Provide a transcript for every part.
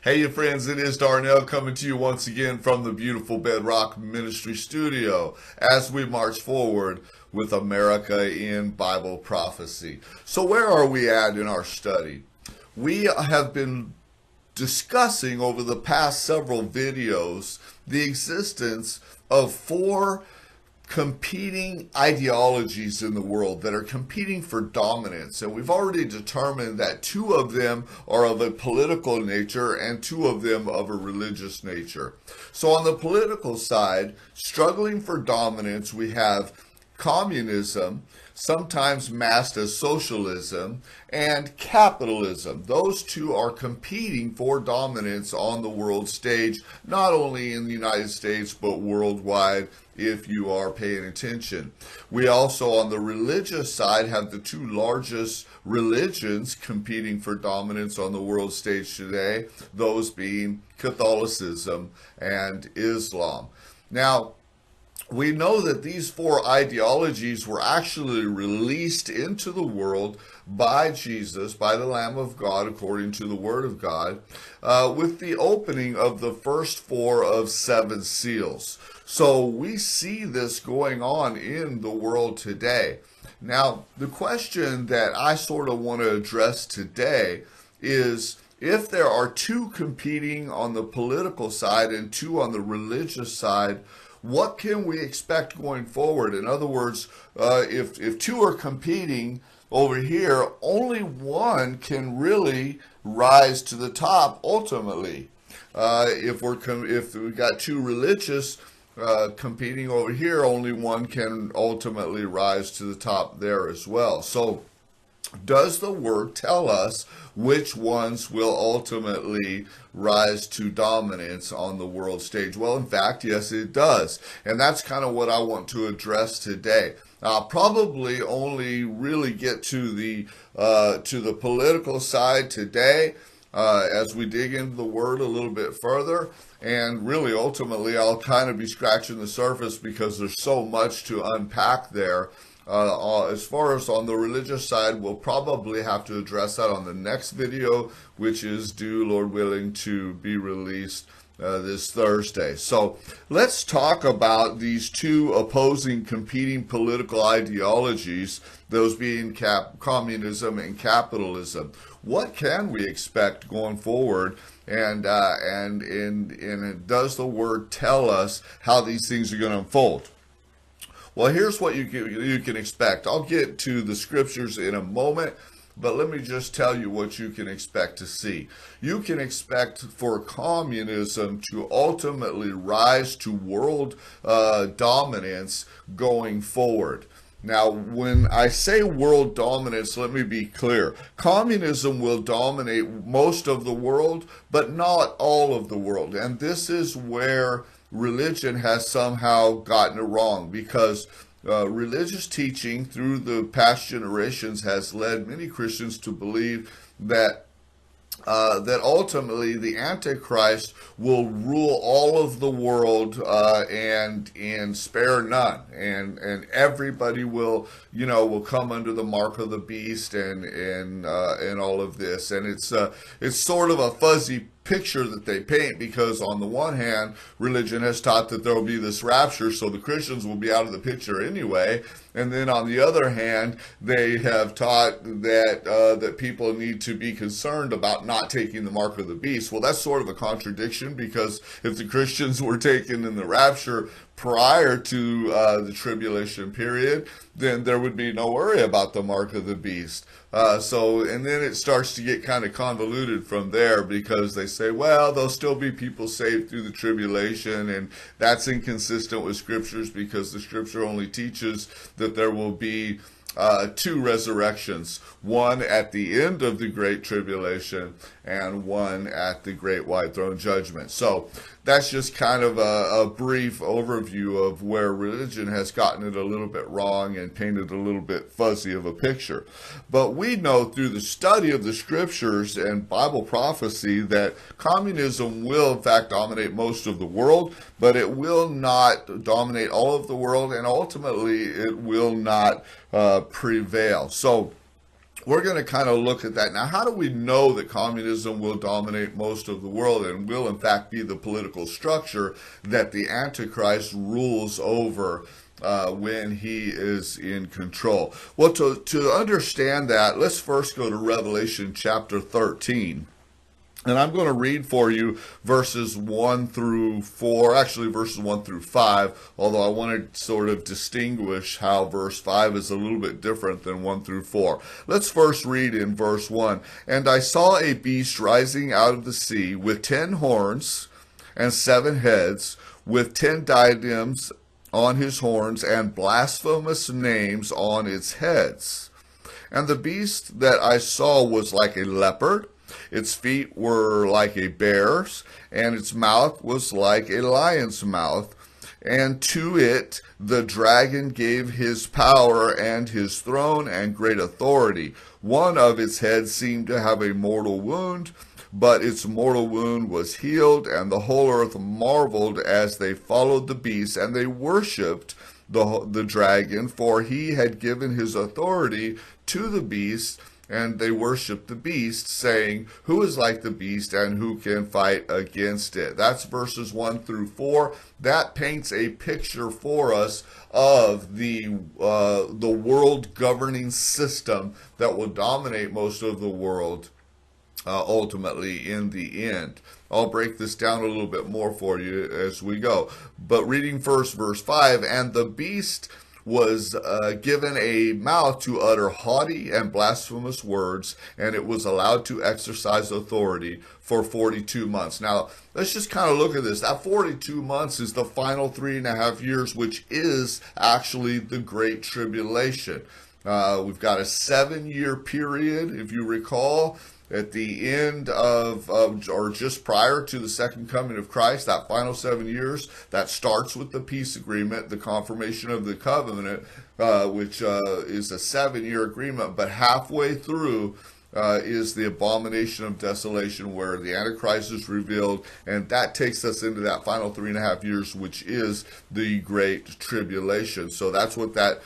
Hey, you friends, it is Darnell coming to you once again from the beautiful Bedrock Ministry Studio as we march forward with America in Bible prophecy. So, where are we at in our study? We have been discussing over the past several videos the existence of four competing ideologies in the world that are competing for dominance. And we've already determined that two of them are of a political nature and two of them of a religious nature. So on the political side, struggling for dominance, we have communism, sometimes masked as socialism, and capitalism. Those two are competing for dominance on the world stage, not only in the United States, but worldwide, if you are paying attention. We also, on the religious side, have the two largest religions competing for dominance on the world stage today, those being Catholicism and Islam. Now, we know that these four ideologies were actually released into the world by Jesus, by the Lamb of God, according to the Word of God, with the opening of the first four of seven seals. So we see this going on in the world today. Now, the question that I sort of want to address today is, if there are two competing on the political side and two on the religious side, what can we expect going forward? In other words, if two are competing over here, only one can really rise to the top ultimately. If we've got two religious competing over here, only one can ultimately rise to the top there as well. So, does the word tell us which ones will ultimately rise to dominance on the world stage? Well, in fact, yes, it does. And that's kind of what I want to address today. I'll probably only really get to the political side today as we dig into the word a little bit further. And really, ultimately, I'll kind of be scratching the surface because there's so much to unpack there. As far as on the religious side, we'll probably have to address that on the next video, which is due, Lord willing, to be released this Thursday. So let's talk about these two opposing, competing political ideologies, those being communism and capitalism. What can we expect going forward? And does the word tell us how these things are going to unfold? Well, here's what you can expect. I'll get to the scriptures in a moment, but let me just tell you what you can expect to see. You can expect for communism to ultimately rise to world dominance going forward. Now, when I say world dominance, let me be clear. Communism will dominate most of the world, but not all of the world. And this is where religion has somehow gotten it wrong, because religious teaching through the past generations has led many Christians to believe that that ultimately the Antichrist will rule all of the world and spare none, and everybody will come under the mark of the beast and all of this, and it's sort of a fuzzy picture that they paint, because on the one hand, religion has taught that there will be this rapture, so the Christians will be out of the picture anyway, and then on the other hand, they have taught that people need to be concerned about not taking the mark of the beast. Well, that's sort of a contradiction, because if the Christians were taken in the rapture prior to the tribulation period, then there would be no worry about the mark of the beast. And then it starts to get kind of convoluted from there, because they say, well, there'll still be people saved through the tribulation, and that's inconsistent with scriptures, because the scripture only teaches that there will be two resurrections, one at the end of the Great Tribulation and one at the Great White Throne Judgment. So that's just kind of a brief overview of where religion has gotten it a little bit wrong and painted a little bit fuzzy of a picture. But we know through the study of the scriptures and Bible prophecy that communism will in fact dominate most of the world, but it will not dominate all of the world, and ultimately it will not prevail. So we're going to kind of look at that. Now, how do we know that communism will dominate most of the world and will, in fact, be the political structure that the Antichrist rules over when he is in control? Well, to understand that, let's first go to Revelation chapter 13. And I'm going to read for you verses 1 through 4, actually verses 1 through 5, although I want to sort of distinguish how verse 5 is a little bit different than 1 through 4. Let's first read in verse 1. And I saw a beast rising out of the sea with 10 horns and 7 heads, with 10 diadems on his horns and blasphemous names on its heads. And the beast that I saw was like a leopard. Its feet were like a bear's, and its mouth was like a lion's mouth. And to it the dragon gave his power and his throne and great authority. One of its heads seemed to have a mortal wound, but its mortal wound was healed, and the whole earth marveled as they followed the beast, and they worshipped the dragon, for he had given his authority to the beast. And they worshiped the beast, saying, who is like the beast and who can fight against it? That's verses 1 through 4. That paints a picture for us of the world governing system that will dominate most of the world ultimately in the end. I'll break this down a little bit more for you as we go. But reading first verse 5, and the beast was given a mouth to utter haughty and blasphemous words, and it was allowed to exercise authority for 42 months. Now, let's just kind of look at this. That 42 months is the final 3.5 years, which is actually the Great Tribulation. We've got a 7-year period, if you recall, at the end of, or just prior to the second coming of Christ, that final 7 years, that starts with the peace agreement, the confirmation of the covenant, which is a 7-year agreement, but halfway through is the abomination of desolation, where the Antichrist is revealed, and that takes us into that final 3.5 years, which is the Great Tribulation. So that's what that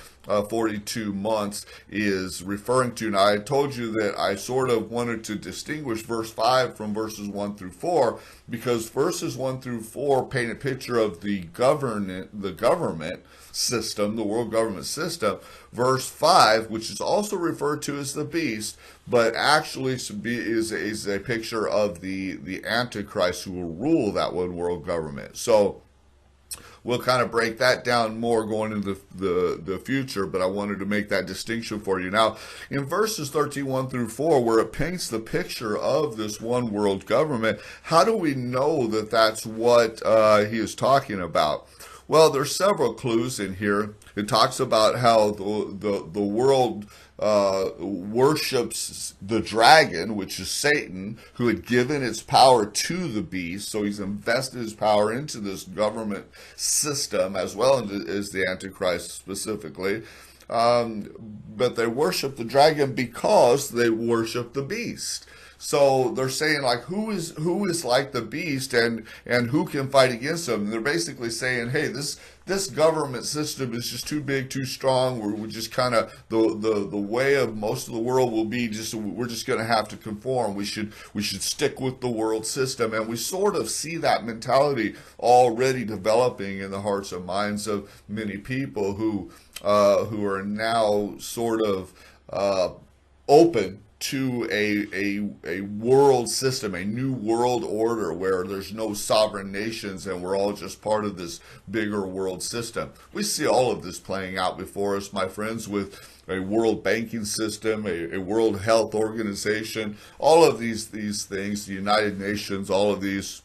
42 months is referring to. Now, I told you that I sort of wanted to distinguish verse 5 from verses 1 through 4, because verses 1 through 4 paint a picture of the government system, the world government system. Verse 5, which is also referred to as the beast, but actually is a picture of the Antichrist who will rule that one world government. So we'll kind of break that down more going into the future, but I wanted to make that distinction for you. Now, in verses 1 through 4, where it paints the picture of this one world government, how do we know that that's what he is talking about? Well, there's several clues in here. It talks about how the world worships the dragon, which is Satan, who had given its power to the beast. So he's invested his power into this government system, as well as the Antichrist specifically. But they worship the dragon because they worship the beast. So they're saying, like, who is like the beast, and who can fight against him? And they're basically saying, hey, this government system is just too big, too strong. We're just kind of the way of most of the world will be we're just going to have to conform. We should stick with the world system, and we sort of see that mentality already developing in the hearts and minds of many people who are now sort of open to a world system, a new world order where there's no sovereign nations and we're all just part of this bigger world system. We see all of this playing out before us, my friends, with a world banking system, a world health organization, all of these things, the United Nations, all of these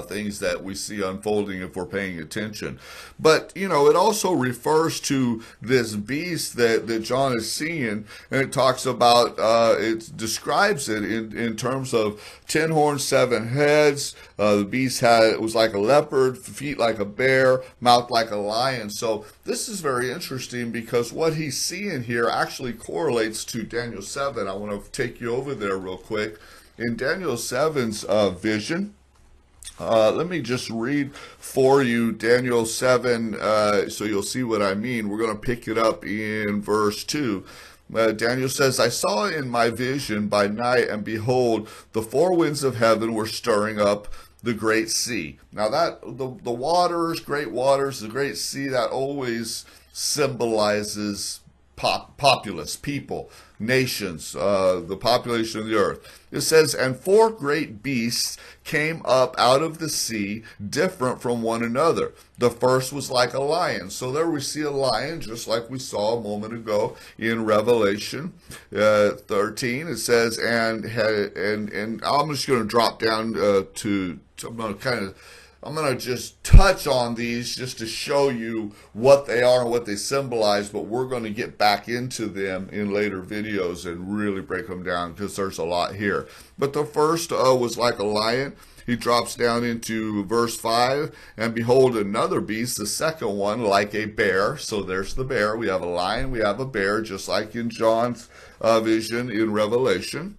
things that we see unfolding if we're paying attention. But, it also refers to this beast that John is seeing, and it talks about, it describes it in terms of 10 horns, 7 heads. The beast was like a leopard, feet like a bear, mouth like a lion. So this is very interesting, because what he's seeing here actually correlates to Daniel 7. I want to take you over there real quick. In Daniel 7's vision, let me just read for you Daniel 7, so you'll see what I mean. We're going to pick it up in verse 2. Daniel says, I saw in my vision by night, and behold, the four winds of heaven were stirring up the great sea. Now that the waters, great waters, the great sea, that always symbolizes populace, people, nations, the population of the earth. It says, and four great beasts came up out of the sea, different from one another. The first was like a lion. So there we see a lion, just like we saw a moment ago in Revelation 13. It says, and I'm just going to drop down I'm going to just touch on these just to show you what they are and what they symbolize, but we're going to get back into them in later videos and really break them down because there's a lot here. But the first was like a lion. He drops down into verse 5, and behold, another beast, the second one, like a bear. So there's the bear. We have a lion, we have a bear, just like in John's vision in Revelation.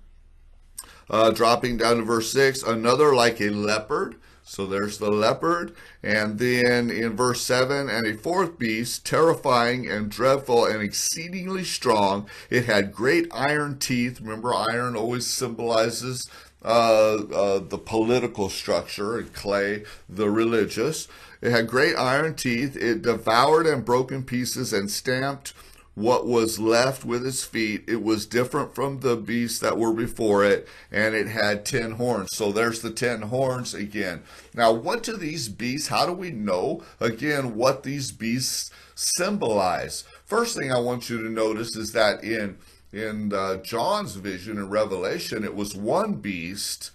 Dropping down to verse 6, another like a leopard. So there's the leopard. And then in verse 7, and a fourth beast, terrifying and dreadful and exceedingly strong. It had great iron teeth. Remember, iron always symbolizes the political structure, and clay, the religious. It had great iron teeth. It devoured and broke in pieces and stamped what was left with its feet. It was different from the beasts that were before it, and it had 10 horns. So there's the 10 horns again. Now, what do these beasts, how do we know, again, what these beasts symbolize? First thing I want you to notice is that in John's vision in Revelation, it was one beast.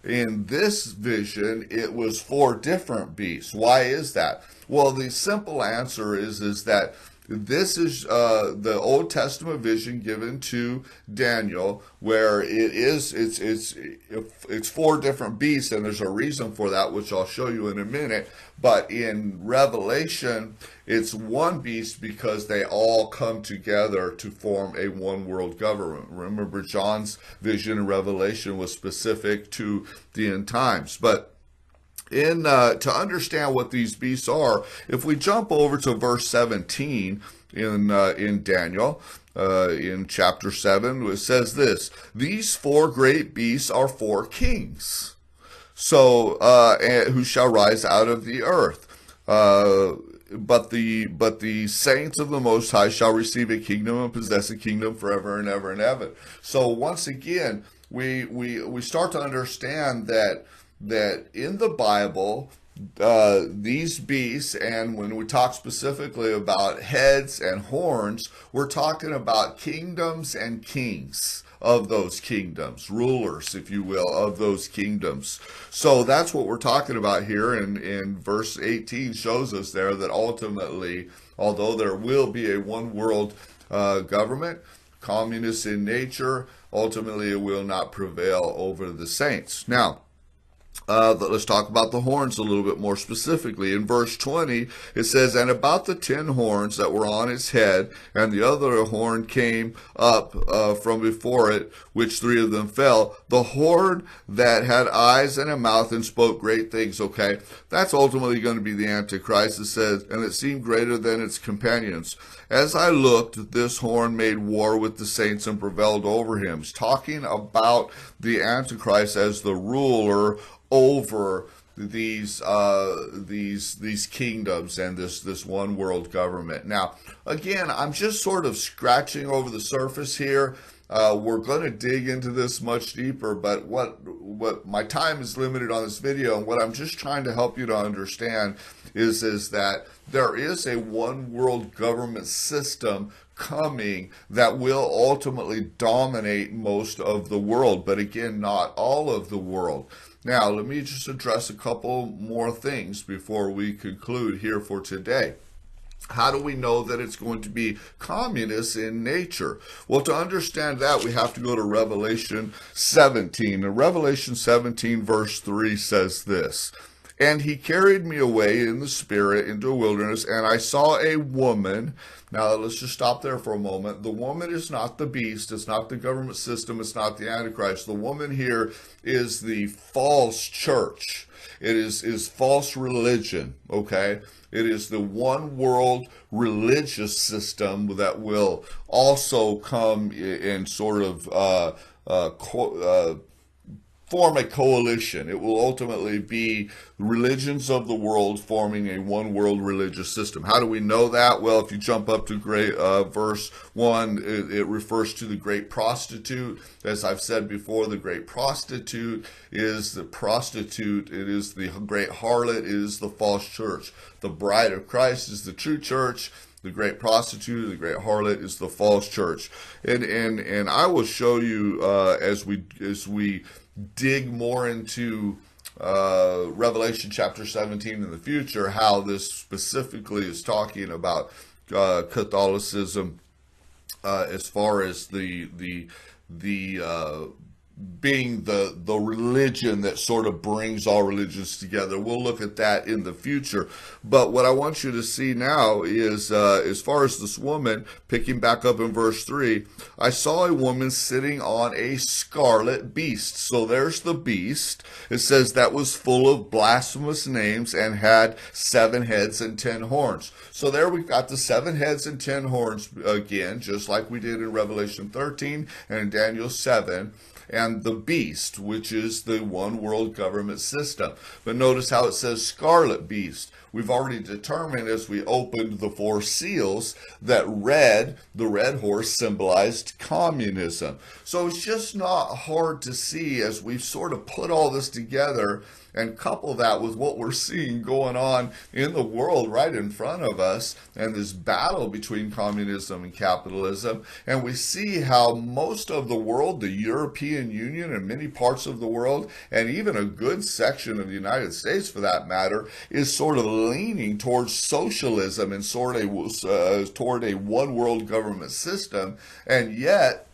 In this vision, it was 4 different beasts. Why is that? Well, the simple answer is that this is the Old Testament vision given to Daniel, where it's 4 different beasts, and there's a reason for that, which I'll show you in a minute. But in Revelation, it's one beast because they all come together to form a one world government. Remember, John's vision in Revelation was specific to the end times. But to understand what these beasts are, if we jump over to verse 17 in Daniel, in chapter 7, it says this: these 4 great beasts are 4 kings, so who shall rise out of the earth. But the saints of the Most High shall receive a kingdom and possess a kingdom forever and ever and ever. So once again, we start to understand that in the Bible, these beasts, and when we talk specifically about heads and horns, we're talking about kingdoms and kings of those kingdoms, rulers, if you will, of those kingdoms. So that's what we're talking about here, and in verse 18 shows us there that ultimately, although there will be a one world government, communist in nature, ultimately it will not prevail over the saints. Now, let's talk about the horns a little bit more specifically. In verse 20, it says, and about the 10 horns that were on its head, and the other horn came up from before it, which 3 of them fell. The horn that had eyes and a mouth and spoke great things. Okay, that's ultimately going to be the Antichrist. It says, and it seemed greater than its companions. As I looked, this horn made war with the saints and prevailed over him. It's talking about the Antichrist as the ruler over these kingdoms and this one world government. Now, again, I'm just sort of scratching over the surface here. We're going to dig into this much deeper, but what my time is limited on this video, and what I'm just trying to help you to understand is that there is a one world government system coming that will ultimately dominate most of the world, but again, not all of the world. Now, let me just address a couple more things before we conclude here for today. How do we know that it's going to be communist in nature? Well, to understand that, we have to go to Revelation 17. And Revelation 17 verse 3 says this: And he carried me away in the spirit into a wilderness, and I saw a woman. Now, let's just stop there for a moment. The woman is not the beast. It's not the government system. It's not the Antichrist. The woman here is the false church. It is false religion, okay? It is the one world religious system that will also come and sort of form a coalition. It will ultimately be religions of the world forming a one world religious system. How do we know that? Well, if you jump up to verse 1, it refers to the great prostitute. As I've said before, the great prostitute is the prostitute. It is the great harlot. It is the false church. The bride of Christ is the true church. The great prostitute, the great harlot is the false church. And I will show you as we dig more into Revelation chapter 17 in the future, how this specifically is talking about Catholicism as far as the being the religion that sort of brings all religions together. We'll look at that in the future. But what I want you to see now is, as far as this woman, picking back up in verse 3, I saw a woman sitting on a scarlet beast. So there's the beast. It says that was full of blasphemous names and had 7 heads and 10 horns. So there we've got the 7 heads and 10 horns again, just like we did in Revelation 13 and in Daniel 7. And the beast, which is the one world government system. But notice how it says scarlet beast. We've already determined as we opened the 4 seals that the red horse symbolized communism. So it's just not hard to see as we've sort of put all this together and couple that with what we're seeing going on in the world right in front of us, and this battle between communism and capitalism. And we see how most of the world, the European Union and many parts of the world, and even a good section of the United States for that matter, is sort of leaning towards socialism and sort of toward a one world government system. And yet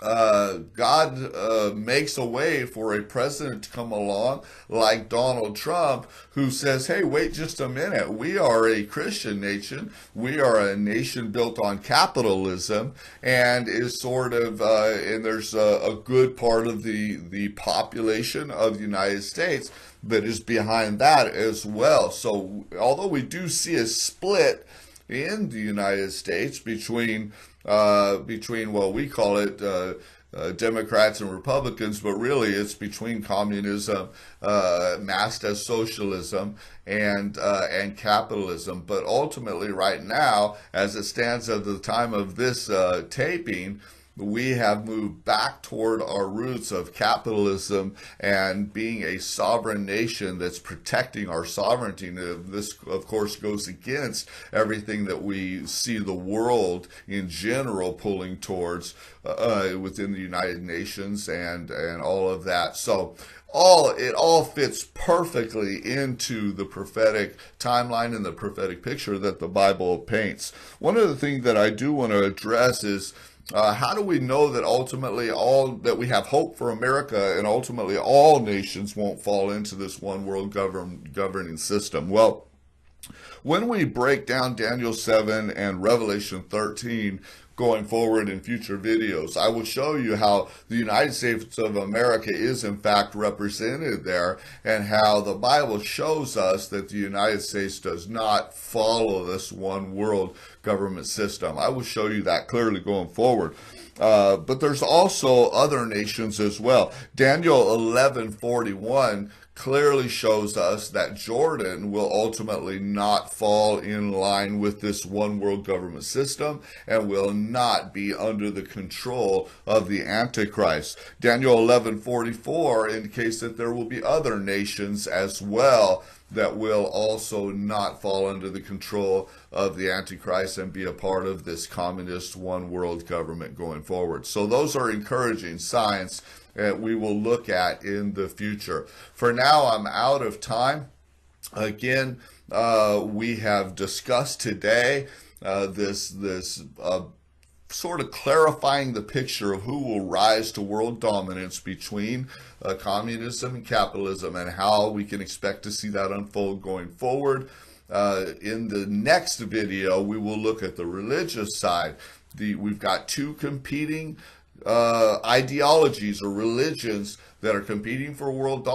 God makes a way for a president to come along like Donald Trump, who says, hey, wait just a minute. We are a Christian nation. We are a nation built on capitalism, and is sort of, and there's a good part of the population of the United States that is behind that as well. So although we do see a split in the United States between well, we call it Democrats and Republicans, but really it's between communism, masked as socialism, and capitalism. But ultimately, right now, as it stands at the time of this taping, we have moved back toward our roots of capitalism and being a sovereign nation that's protecting our sovereignty. This, of course, goes against everything that we see the world in general pulling towards within the United Nations and all of that. So it all fits perfectly into the prophetic timeline and the prophetic picture that the Bible paints. One of the things that I do want to address is how do we know that ultimately that we have hope for America and ultimately all nations won't fall into this one world governing system? Well, when we break down Daniel 7 and Revelation 13 going forward in future videos, I will show you how the United States of America is in fact represented there, and how the Bible shows us that the United States does not follow this one world government system. I will show you that clearly going forward. But there's also other nations as well. Daniel 11:41 clearly shows us that Jordan will ultimately not fall in line with this one world government system and will not be under the control of the Antichrist. Daniel 11:44 indicates that there will be other nations as well that will also not fall under the control of the Antichrist and be a part of this communist one world government going forward. So those are encouraging signs that we will look at in the future. For now, I'm out of time. Again, we have discussed today this sort of clarifying the picture of who will rise to world dominance between communism and capitalism, and how we can expect to see that unfold going forward. In the next video, we will look at the religious side. We've got two competing ideologies or religions that are competing for world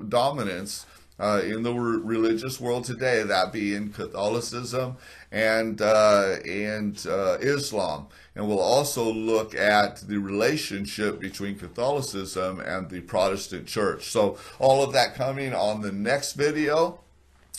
dominance in the religious world today, that being Catholicism and Islam. And we'll also look at the relationship between Catholicism and the Protestant church. So all of that coming on the next video.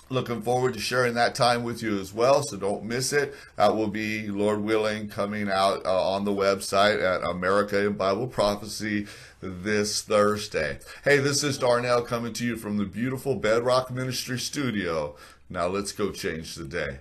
Looking forward to sharing that time with you as well, so don't miss it. That will be, Lord willing, coming out on the website at America in Bible Prophecy this Thursday. Hey, this is Darnell coming to you from the beautiful Bedrock Ministry Studio. Now let's go change the day.